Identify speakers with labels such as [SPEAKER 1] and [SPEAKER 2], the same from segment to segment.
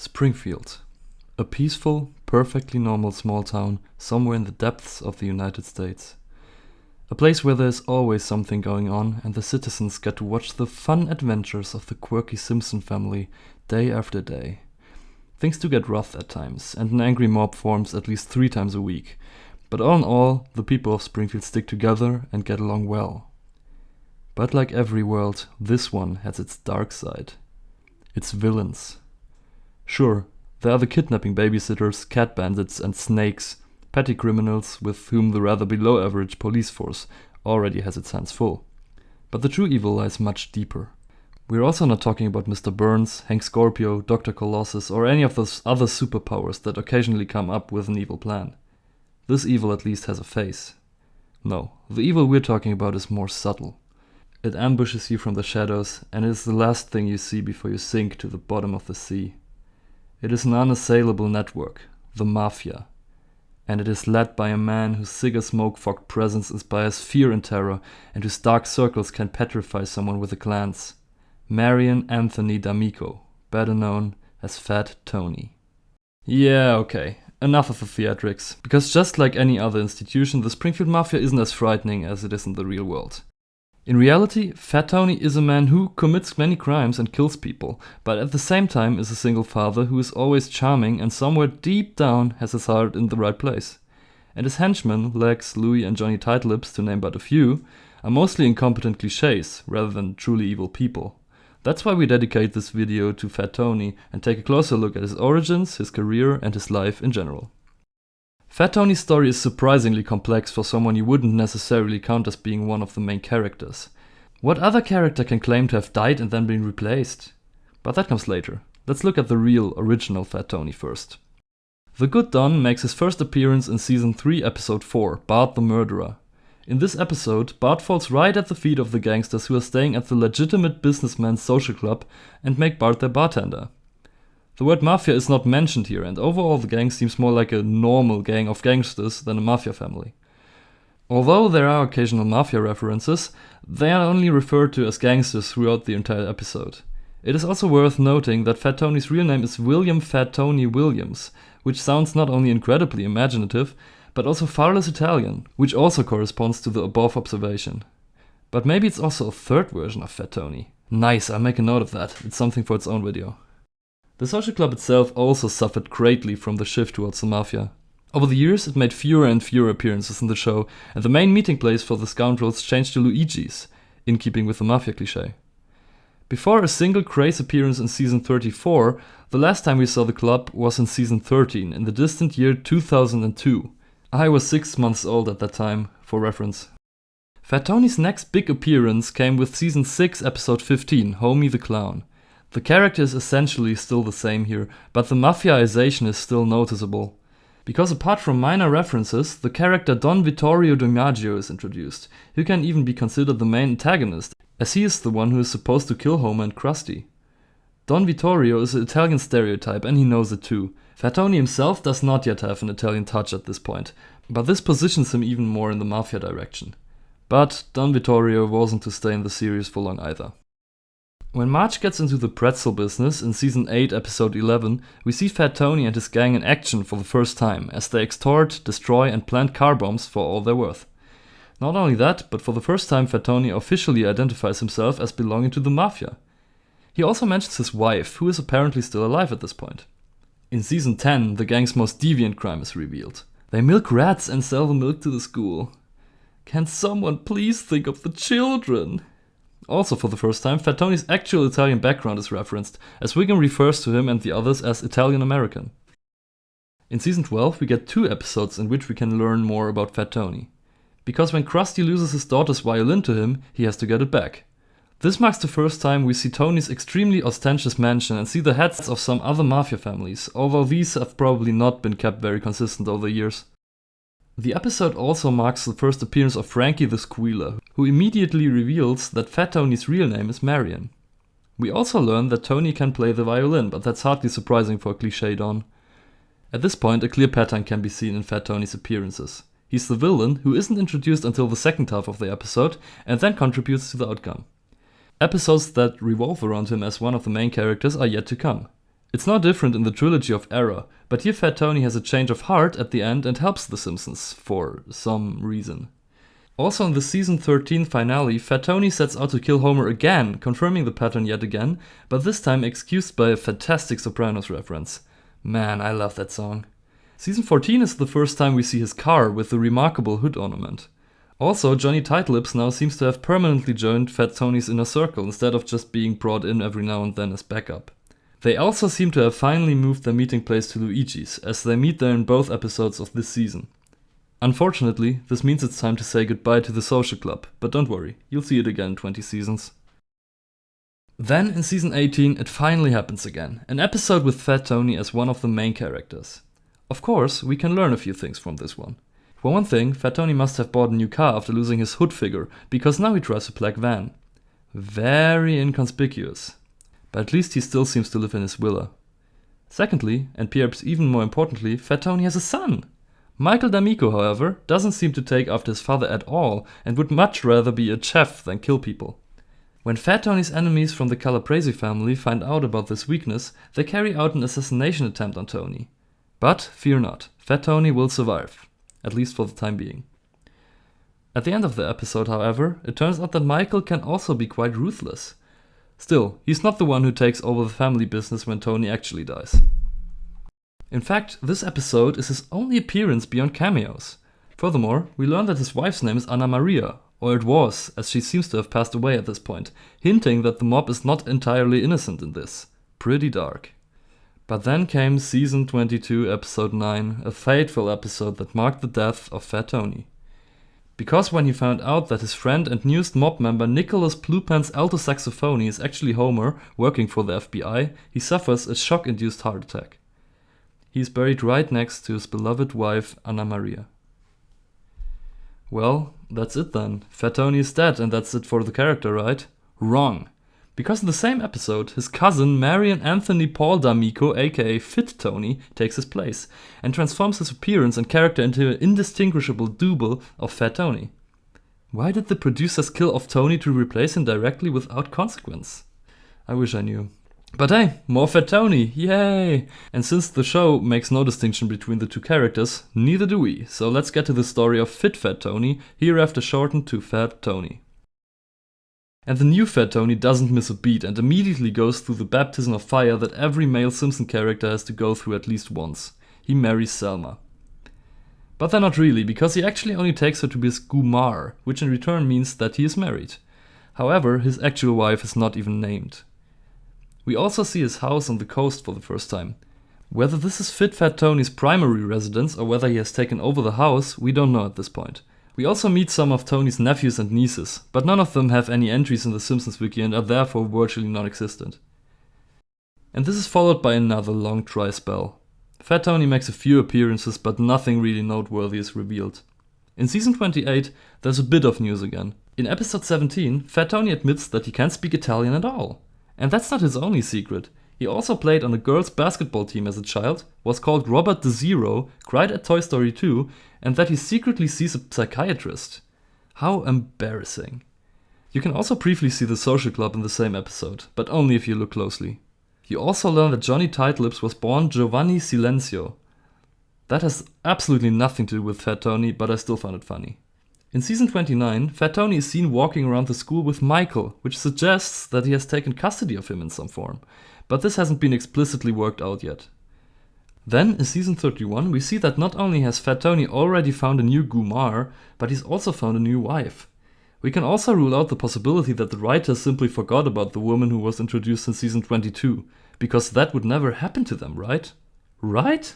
[SPEAKER 1] Springfield. A peaceful, perfectly normal small town somewhere in the depths of the United States. A place where there's always something going on and the citizens get to watch the fun adventures of the quirky Simpson family day after day. Things do get rough at times, and an angry mob forms at least 3 times a week. But all in all, the people of Springfield stick together and get along well. But like every world, this one has its dark side. Its villains. Sure, there are the kidnapping babysitters, cat bandits and snakes, petty criminals with whom the rather below average police force already has its hands full. But the true evil lies much deeper. We're also not talking about Mr. Burns, Hank Scorpio, Dr. Colossus or any of those other superpowers that occasionally come up with an evil plan. This evil at least has a face. No, the evil we're talking about is more subtle. It ambushes you from the shadows and is the last thing you see before you sink to the bottom of the sea. It is an unassailable network, the Mafia, and it is led by a man whose cigar smoke-fogged presence inspires fear and terror and whose dark circles can petrify someone with a glance. Marion Anthony D'Amico, better known as Fat Tony. Yeah, okay, enough of the theatrics, because just like any other institution, the Springfield Mafia isn't as frightening as it is in the real world. In reality, Fat Tony is a man who commits many crimes and kills people, but at the same time is a single father who is always charming and somewhere deep down has his heart in the right place. And his henchmen, Lex, Louie and Johnny Tightlips, to name but a few, are mostly incompetent cliches rather than truly evil people. That's why we dedicate this video to Fat Tony and take a closer look at his origins, his career and his life in general. Fat Tony's story is surprisingly complex for someone you wouldn't necessarily count as being one of the main characters. What other character can claim to have died and then been replaced? But that comes later. Let's look at the real, original Fat Tony first. The Good Don makes his first appearance in Season 3, Episode 4, Bart the Murderer. In this episode, Bart falls right at the feet of the gangsters who are staying at the legitimate businessman's social club and make Bart their bartender. The word mafia is not mentioned here, and overall the gang seems more like a normal gang of gangsters than a mafia family. Although there are occasional mafia references, they are only referred to as gangsters throughout the entire episode. It is also worth noting that Fat Tony's real name is William Fat Tony Williams, which sounds not only incredibly imaginative, but also far less Italian, which also corresponds to the above observation. But maybe it's also a third version of Fat Tony. Nice, I'll make a note of that, it's something for its own video. The social club itself also suffered greatly from the shift towards the mafia. Over the years, it made fewer and fewer appearances in the show, and the main meeting place for the scoundrels changed to Luigi's, in keeping with the mafia cliché. Before a single craze appearance in Season 34, the last time we saw the club was in Season 13, in the distant year 2002. I was 6 months old at that time, for reference. Fat Tony's next big appearance came with Season 6, Episode 15, Homie the Clown. The character is essentially still the same here, but the mafiaization is still noticeable. Because apart from minor references, the character Don Vittorio DiMaggio is introduced, who can even be considered the main antagonist, as he is the one who is supposed to kill Homer and Krusty. Don Vittorio is an Italian stereotype and he knows it too. Fat Tony himself does not yet have an Italian touch at this point, but this positions him even more in the mafia direction. But Don Vittorio wasn't to stay in the series for long either. When Marge gets into the pretzel business in Season 8, Episode 11, we see Fat Tony and his gang in action for the first time, as they extort, destroy and plant car bombs for all they're worth. Not only that, but for the first time Fat Tony officially identifies himself as belonging to the Mafia. He also mentions his wife, who is apparently still alive at this point. In Season 10, the gang's most deviant crime is revealed. They milk rats and sell the milk to the school. Can someone please think of the children? Also for the first time, Fat Tony's actual Italian background is referenced, as Wiggum refers to him and the others as Italian-American. In Season 12, we get 2 episodes in which we can learn more about Fat Tony. Because when Krusty loses his daughter's violin to him, he has to get it back. This marks the first time we see Tony's extremely ostentatious mansion and see the heads of some other mafia families, although these have probably not been kept very consistent over the years. The episode also marks the first appearance of Frankie the Squealer, who immediately reveals that Fat Tony's real name is Marion. We also learn that Tony can play the violin, but that's hardly surprising for a cliché Don. At this point, a clear pattern can be seen in Fat Tony's appearances. He's the villain who isn't introduced until the second half of the episode and then contributes to the outcome. Episodes that revolve around him as one of the main characters are yet to come. It's no different in the trilogy of Error, but here Fat Tony has a change of heart at the end and helps the Simpsons, for some reason. Also in the season 13 finale, Fat Tony sets out to kill Homer again, confirming the pattern yet again, but this time excused by a fantastic Sopranos reference. Man, I love that song. Season 14 is the first time we see his car with the remarkable hood ornament. Also, Johnny Tightlips now seems to have permanently joined Fat Tony's inner circle instead of just being brought in every now and then as backup. They also seem to have finally moved their meeting place to Luigi's, as they meet there in both episodes of this season. Unfortunately, this means it's time to say goodbye to the social club, but don't worry, you'll see it again in 20 seasons. Then in season 18 it finally happens again, an episode with Fat Tony as one of the main characters. Of course, we can learn a few things from this one. For one thing, Fat Tony must have bought a new car after losing his hood figure, because now he drives a black van. Very inconspicuous. But at least he still seems to live in his villa. Secondly, and perhaps even more importantly, Fat Tony has a son! Michael D'Amico, however, doesn't seem to take after his father at all and would much rather be a chef than kill people. When Fat Tony's enemies from the Calabrese family find out about this weakness, they carry out an assassination attempt on Tony. But fear not, Fat Tony will survive, at least for the time being. At the end of the episode, however, it turns out that Michael can also be quite ruthless. Still, he's not the one who takes over the family business when Tony actually dies. In fact, this episode is his only appearance beyond cameos. Furthermore, we learn that his wife's name is Anna Maria, or it was, as she seems to have passed away at this point, hinting that the mob is not entirely innocent in this. Pretty dark. But then came season 22, episode 9, a fateful episode that marked the death of Fat Tony. Because when he found out that his friend and newest mob member Nicholas Bluepants alto saxophone is actually Homer, working for the FBI, he suffers a shock-induced heart attack. He is buried right next to his beloved wife, Anna Maria. Well, that's it then. Fat Tony is dead and that's it for the character, right? Wrong. Because in the same episode, his cousin Marion Anthony Paul D'Amico, aka Fit Tony, takes his place and transforms his appearance and character into an indistinguishable double of Fat Tony. Why did the producers kill off Tony to replace him directly without consequence? I wish I knew. But hey, more Fat Tony, yay! And since the show makes no distinction between the two characters, neither do we, so let's get to the story of Fit Fat Tony, hereafter shortened to Fat Tony. And the new Fat Tony doesn't miss a beat and immediately goes through the baptism of fire that every male Simpson character has to go through at least once. He marries Selma. But then not really, because he actually only takes her to be his Gumar, which in return means that he is married. However, his actual wife is not even named. We also see his house on the coast for the first time. Whether this is Fit Fat Tony's primary residence or whether he has taken over the house, we don't know at this point. We also meet some of Tony's nephews and nieces, but none of them have any entries in the Simpsons wiki and are therefore virtually non-existent. And this is followed by another long dry spell. Fat Tony makes a few appearances, but nothing really noteworthy is revealed. In season 28, there's a bit of news again. In episode 17, Fat Tony admits that he can't speak Italian at all. And that's not his only secret. He also played on a girls' basketball team as a child, was called Robert the Zero, cried at Toy Story 2, and that he secretly sees a psychiatrist. How embarrassing. You can also briefly see the social club in the same episode, but only if you look closely. You also learn that Johnny Tightlips was born Giovanni Silencio. That has absolutely nothing to do with Fat Tony, but I still found it funny. In season 29, Fat Tony is seen walking around the school with Michael, which suggests that he has taken custody of him in some form, but this hasn't been explicitly worked out yet. Then, in season 31, we see that not only has Fat Tony already found a new Gumar, but he's also found a new wife. We can also rule out the possibility that the writers simply forgot about the woman who was introduced in season 22, because that would never happen to them, right? Right?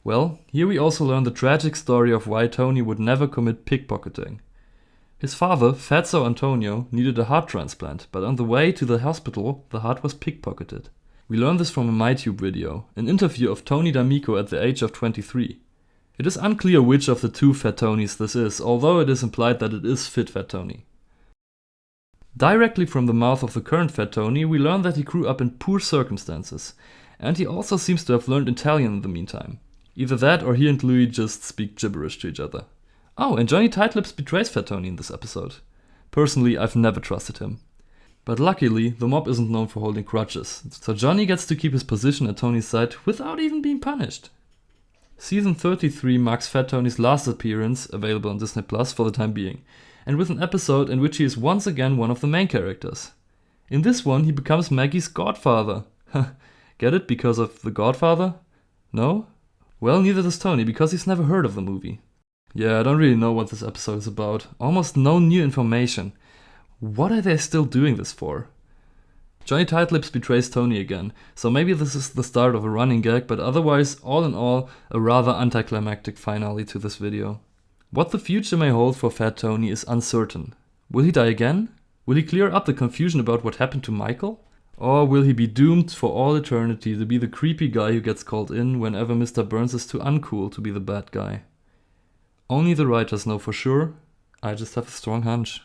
[SPEAKER 1] Well, here we also learn the tragic story of why Tony would never commit pickpocketing. His father, Fatso Antonio, needed a heart transplant, but on the way to the hospital, the heart was pickpocketed. We learned this from a MyTube video, an interview of Tony D'Amico at the age of 23. It is unclear which of the two Fat Tonys this is, although it is implied that it is Fit Fat Tony. Directly from the mouth of the current Fat Tony, we learn that he grew up in poor circumstances, and he also seems to have learned Italian in the meantime. Either that or he and Louis just speak gibberish to each other. Oh, and Johnny Tightlips betrays Fat Tony in this episode. Personally, I've never trusted him. But luckily, the mob isn't known for holding grudges, so Johnny gets to keep his position at Tony's side without even being punished. Season 33 marks Fat Tony's last appearance, available on Disney Plus for the time being, and with an episode in which he is once again one of the main characters. In this one, he becomes Maggie's godfather. Get it? Because of The Godfather? No? Well, neither does Tony, because he's never heard of the movie. Yeah, I don't really know what this episode is about. Almost no new information. What are they still doing this for? Johnny Tightlips betrays Tony again, so maybe this is the start of a running gag, but otherwise, all in all, a rather anticlimactic finale to this video. What the future may hold for Fat Tony is uncertain. Will he die again? Will he clear up the confusion about what happened to Michael? Or will he be doomed for all eternity to be the creepy guy who gets called in whenever Mr. Burns is too uncool to be the bad guy? Only the writers know for sure. I just have a strong hunch.